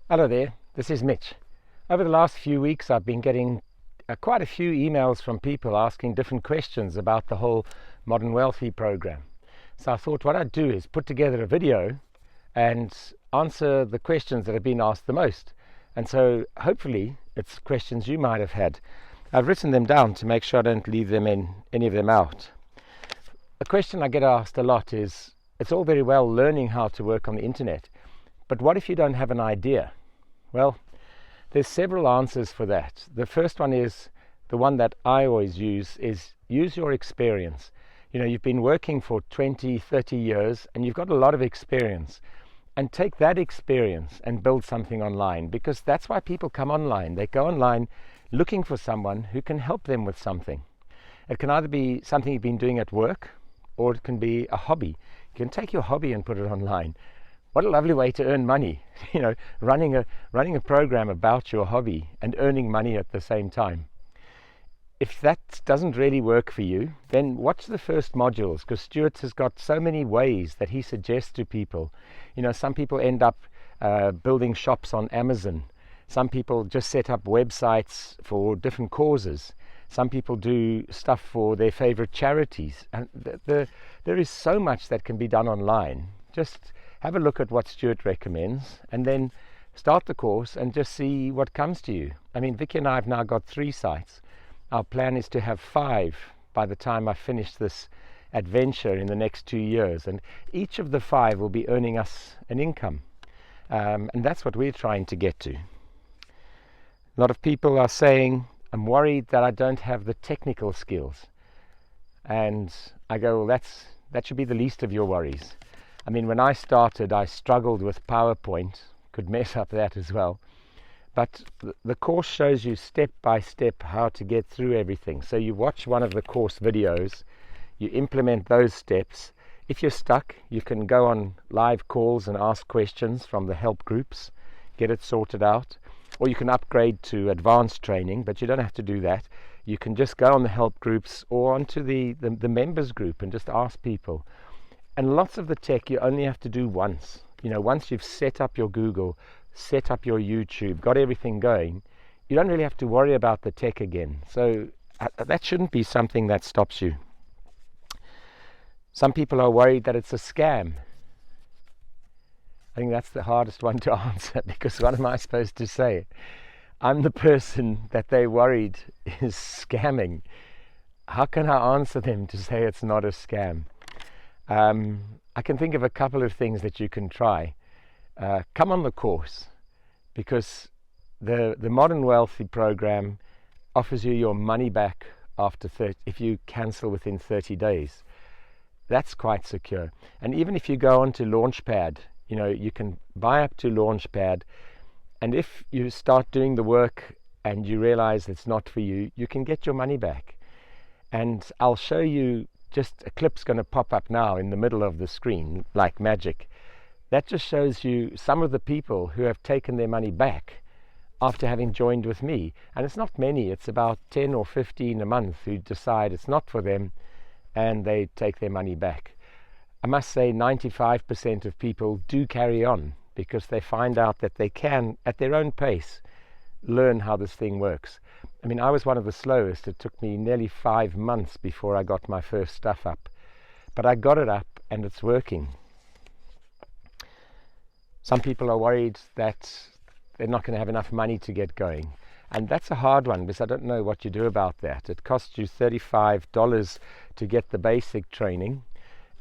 Hello there, this is Mitch. Over the last few weeks I've been getting quite a few emails from people asking different questions about the whole Modern Wealthy program. So I thought what I'd do is put together a video and answer the questions that have been asked the most. And so hopefully it's questions you might have had. I've written them down to make sure I don't leave any of them out. A question I get asked a lot is, it's all very well learning how to work on the internet, but what if you don't have an idea? Well, there's several answers for that. The first one is the one that I always use your experience. You know, you've been working for 20, 30 years and you've got a lot of experience, and take that experience and build something online, because that's why people come online. They go online looking for someone who can help them with something. It can either be something you've been doing at work, or it can be a hobby. You can take your hobby and put it online. What a lovely way to earn money, you know, running a program about your hobby and earning money at the same time. If that doesn't really work for you, then watch the first modules, because Stuart has got so many ways that he suggests to people. You know, some people end up building shops on Amazon. Some people just set up websites for different causes. Some people do stuff for their favorite charities. And there is so much that can be done online. Just have a look at what Stuart recommends and then start the course and just see what comes to you. I mean, Vicky and I have now got 3 sites. Our plan is to have 5 by the time I finish this adventure in the next 2 years, and each of the 5 will be earning us an income, and that's what we're trying to get to. A lot of people are saying, I'm worried that I don't have the technical skills, and I go, well, that should be the least of your worries. I mean, when I started, I struggled with PowerPoint, could mess up that as well. But the course shows you step by step how to get through everything. So you watch one of the course videos, you implement those steps. If you're stuck, you can go on live calls and ask questions from the help groups, get it sorted out. Or you can upgrade to advanced training, but you don't have to do that. You can just go on the help groups or onto the members group and just ask people. And lots of the tech you only have to do once. You know, once you've set up your Google, set up your YouTube, got everything going, you don't really have to worry about the tech again. So that shouldn't be something that stops you. Some people are worried that it's a scam. I think that's the hardest one to answer, because what am I supposed to say? I'm the person that they're worried is scamming. How can I answer them to say it's not a scam? I can think of a couple of things that you can try. Come on the course, because the Modern Wealthy program offers you your money back if you cancel within 30 days. That's quite secure. And even if you go on to Launchpad, you know, you can buy up to Launchpad, and if you start doing the work and you realize it's not for you, you can get your money back. And I'll show you, just a clip's going to pop up now in the middle of the screen like magic. That just shows you some of the people who have taken their money back after having joined with me. And it's not many, it's about 10 or 15 a month who decide it's not for them and they take their money back. I must say 95% of people do carry on, because they find out that they can, at their own pace, learn how this thing works. I mean, I was one of the slowest. It took me nearly 5 months before I got my first stuff up. But I got it up and it's working. Some people are worried that they're not going to have enough money to get going. And that's a hard one, because I don't know what you do about that. It costs you $35 to get the basic training.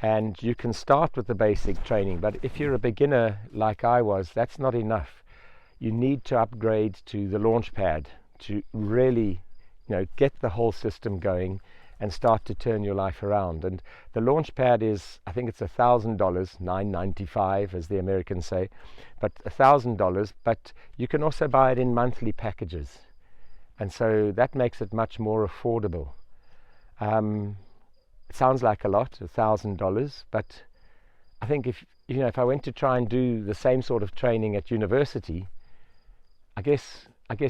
And you can start with the basic training. But if you're a beginner like I was, that's not enough. You need to upgrade to the Launchpad to really, you know, get the whole system going and start to turn your life around. And the Launchpad is, I think it's $1,000, $9.95 as the Americans say, but $1,000. But you can also buy it in monthly packages, and so that makes it much more affordable. It sounds like a lot, $1,000, but I think if I went to try and do the same sort of training at university, I guess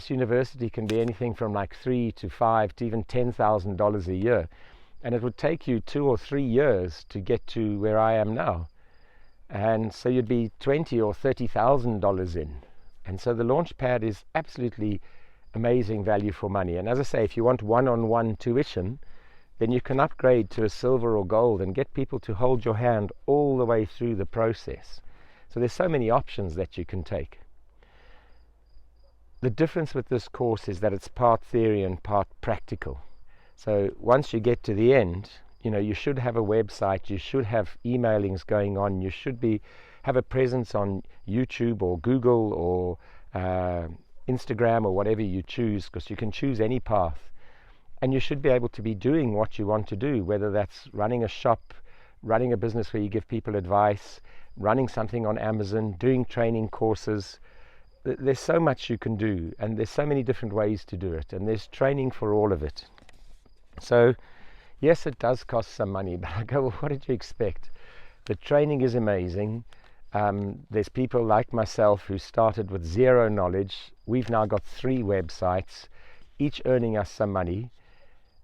university can be anything from like $3,000 to $5,000 to even $10,000 a year, and it would take you 2 or 3 years to get to where I am now. And so you'd be $20,000 or $30,000 in. And so the Launchpad is absolutely amazing value for money. And as I say, if you want one-on-one tuition, then you can upgrade to a silver or gold and get people to hold your hand all the way through the process. So there's so many options that you can take. The difference with this course is that it's part theory and part practical. So once you get to the end, you should have a website, you should have emailings going on, you should have a presence on YouTube or Google or Instagram or whatever you choose, because you can choose any path. And you should be able to be doing what you want to do, whether that's running a shop, running a business where you give people advice, running something on Amazon, doing training courses. There's so much you can do, and there's so many different ways to do it, and there's training for all of it. So yes, it does cost some money, but I go, well, what did you expect? The training is amazing. There's people like myself who started with zero knowledge. We've now got 3 websites, each earning us some money,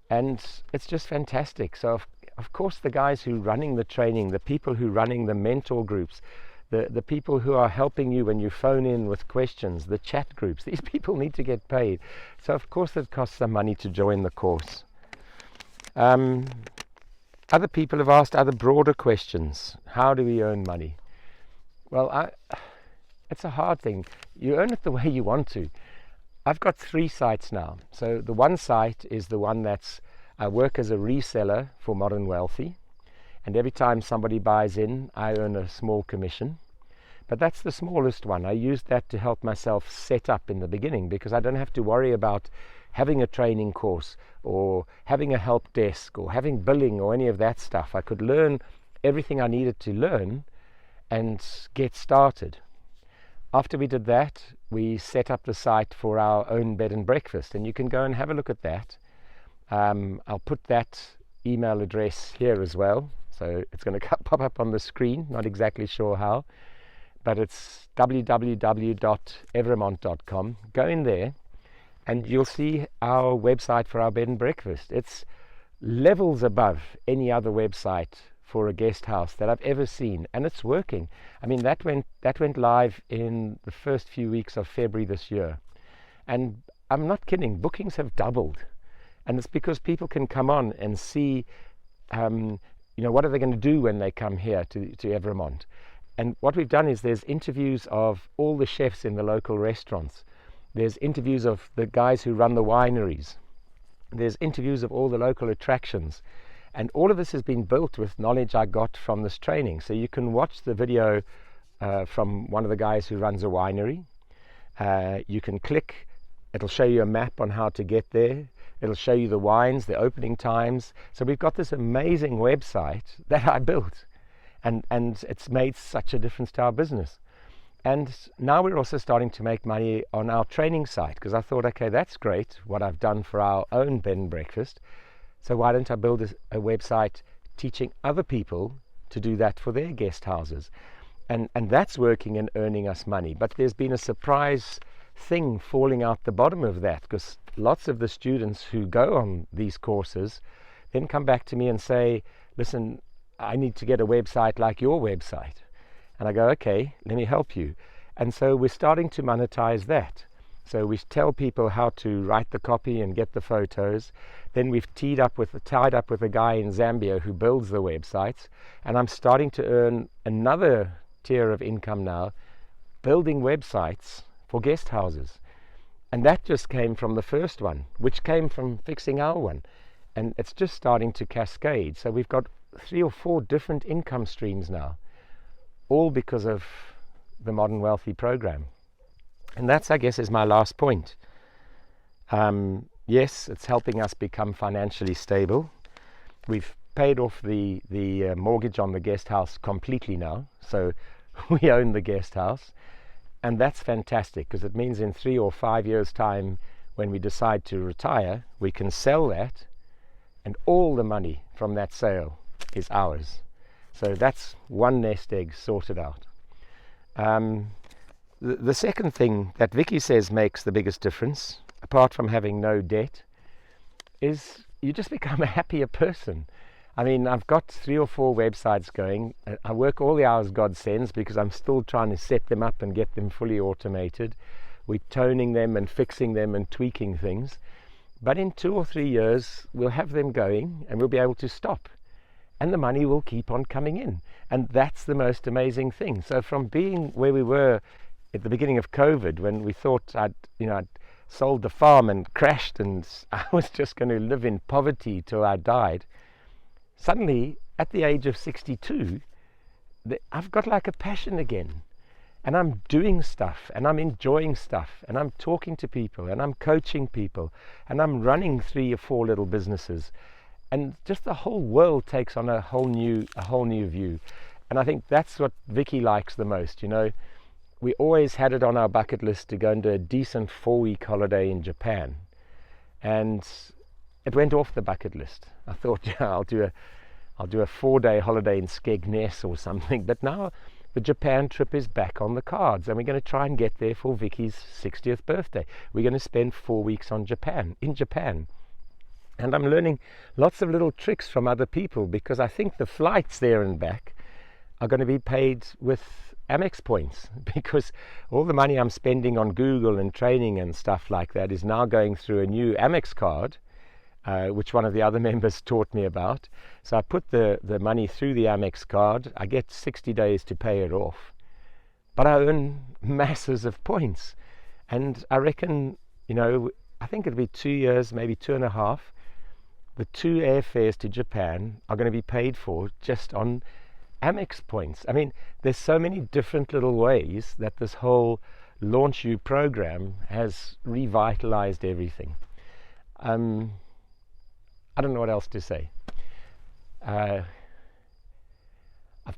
and it's just fantastic. So of course the guys who are running the training, the people who are running the mentor groups, the people who are helping you when you phone in with questions, the chat groups, these people need to get paid. So of course it costs some money to join the course. Other people have asked other broader questions. How do we earn money? Well, it's a hard thing. You earn it the way you want to. I've got 3 sites now. So the one site is the one I work as a reseller for Modern Wealthy. And every time somebody buys in, I earn a small commission. But that's the smallest one. I used that to help myself set up in the beginning, because I don't have to worry about having a training course or having a help desk or having billing or any of that stuff. I could learn everything I needed to learn and get started. After we did that, we set up the site for our own bed and breakfast, and you can go and have a look at that. I'll put that email address here as well, so it's going to pop up on the screen. Not exactly sure how, but it's www.evremont.com. Go in there and you'll see our website for our bed and breakfast. It's levels above any other website for a guest house that I've ever seen, and it's working. I mean, that went live in the first few weeks of February this year, and I'm not kidding, bookings have doubled. And it's because people can come on and see what are they going to do when they come here to Evremont. And what we've done is there's interviews of all the chefs in the local restaurants. There's interviews of the guys who run the wineries. There's interviews of all the local attractions. And all of this has been built with knowledge I got from this training. So you can watch the video from one of the guys who runs a winery. You can click, it'll show you a map on how to get there. It'll show you the wines, the opening times. So we've got this amazing website that I built, and it's made such a difference to our business. And now we're also starting to make money on our training site, because I thought, okay, that's great, what I've done for our own bed and breakfast. So why don't I build a website teaching other people to do that for their guest houses? And that's working and earning us money. But there's been a surprise thing falling out the bottom of that, because lots of the students who go on these courses then come back to me and say, listen, I need to get a website like your website. And I go, okay, let me help you. And so we're starting to monetize that. So we tell people how to write the copy and get the photos. Then we've tied up with a guy in Zambia who builds the websites. And I'm starting to earn another tier of income now, building websites for guest houses. And that just came from the first one, which came from fixing our one. And it's just starting to cascade. So we've got 3 or 4 different income streams now, all because of the Modern Wealthy program. And that's, I guess, is my last point. Yes, it's helping us become financially stable. We've paid off the mortgage on the guest house completely now, so we own the guest house. And that's fantastic, because it means in 3 or 5 years' time, when we decide to retire, we can sell that, and all the money from that sale is ours. So that's one nest egg sorted out. The second thing that Vicky says makes the biggest difference, apart from having no debt, is you just become a happier person. I mean, I've got 3 or 4 websites going. I work all the hours God sends because I'm still trying to set them up and get them fully automated. We're toning them and fixing them and tweaking things. But in 2 or 3 years, we'll have them going and we'll be able to stop. And the money will keep on coming in. And that's the most amazing thing. So from being where we were at the beginning of COVID, when we thought I'd sold the farm and crashed and I was just going to live in poverty till I died, suddenly at the age of 62, I've got like a passion again. And I'm doing stuff and I'm enjoying stuff and I'm talking to people and I'm coaching people and I'm running 3 or 4 little businesses. And just the whole world takes on a whole new view. And I think that's what Vicky likes the most. We always had it on our bucket list to go and do a decent 4-week holiday in Japan. And it went off the bucket list. I thought, I'll do a 4-day holiday in Skegness or something. But now the Japan trip is back on the cards, and we're going to try and get there for Vicky's 60th birthday. We're going to spend 4 weeks in Japan. And I'm learning lots of little tricks from other people, because I think the flights there and back are going to be paid with Amex points, because all the money I'm spending on Google and training and stuff like that is now going through a new Amex card, which one of the other members taught me about. So I put the money through the Amex card. I get 60 days to pay it off, but I earn masses of points. And I reckon, I think it'll be 2 years, maybe 2.5. The 2 airfares to Japan are going to be paid for just on Amex points. I mean, there's so many different little ways that this whole Launch You program has revitalized everything. I don't know what else to say. I've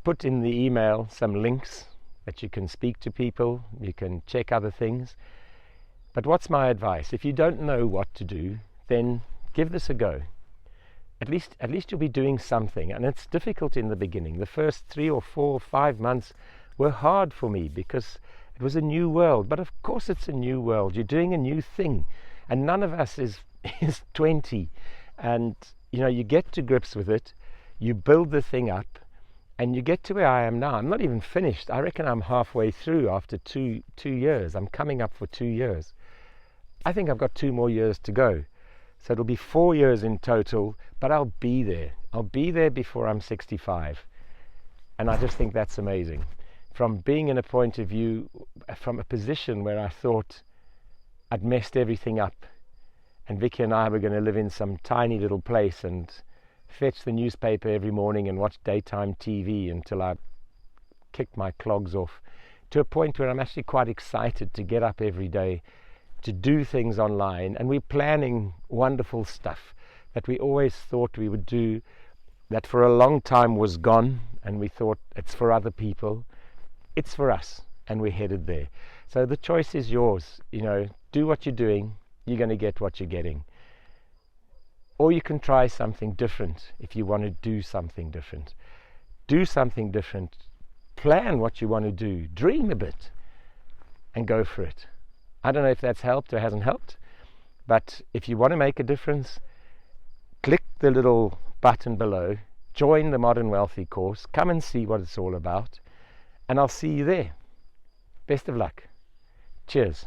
put in the email some links that you can speak to people, you can check other things. But what's my advice? If you don't know what to do, then give this a go. At least you'll be doing something. And it's difficult in the beginning. The first 3 or 4 or 5 months were hard for me because it was a new world. But of course it's a new world. You're doing a new thing. And none of us is 20. And you get to grips with it. You build the thing up. And you get to where I am now. I'm not even finished. I reckon I'm halfway through after two years. I'm coming up for 2 years. I think I've got 2 more years to go. So it'll be 4 years in total, but I'll be there. I'll be there before I'm 65. And I just think that's amazing. From being in a point of view, from a position where I thought I'd messed everything up, and Vicky and I were going to live in some tiny little place and fetch the newspaper every morning and watch daytime TV until I kicked my clogs off, to a point where I'm actually quite excited to get up every day, to do things online. And we're planning wonderful stuff that we always thought we would do, that for a long time was gone, and we thought it's for other people. It's for us, and we're headed there. So the choice is yours. Do what you're doing, you're going to get what you're getting. Or you can try something different if you want to do something different. Do something different. Plan what you want to do. Dream a bit and go for it. I don't know if that's helped or hasn't helped, but if you want to make a difference, click the little button below, join the Modern Wealthy course, come and see what it's all about, and I'll see you there. Best of luck. Cheers.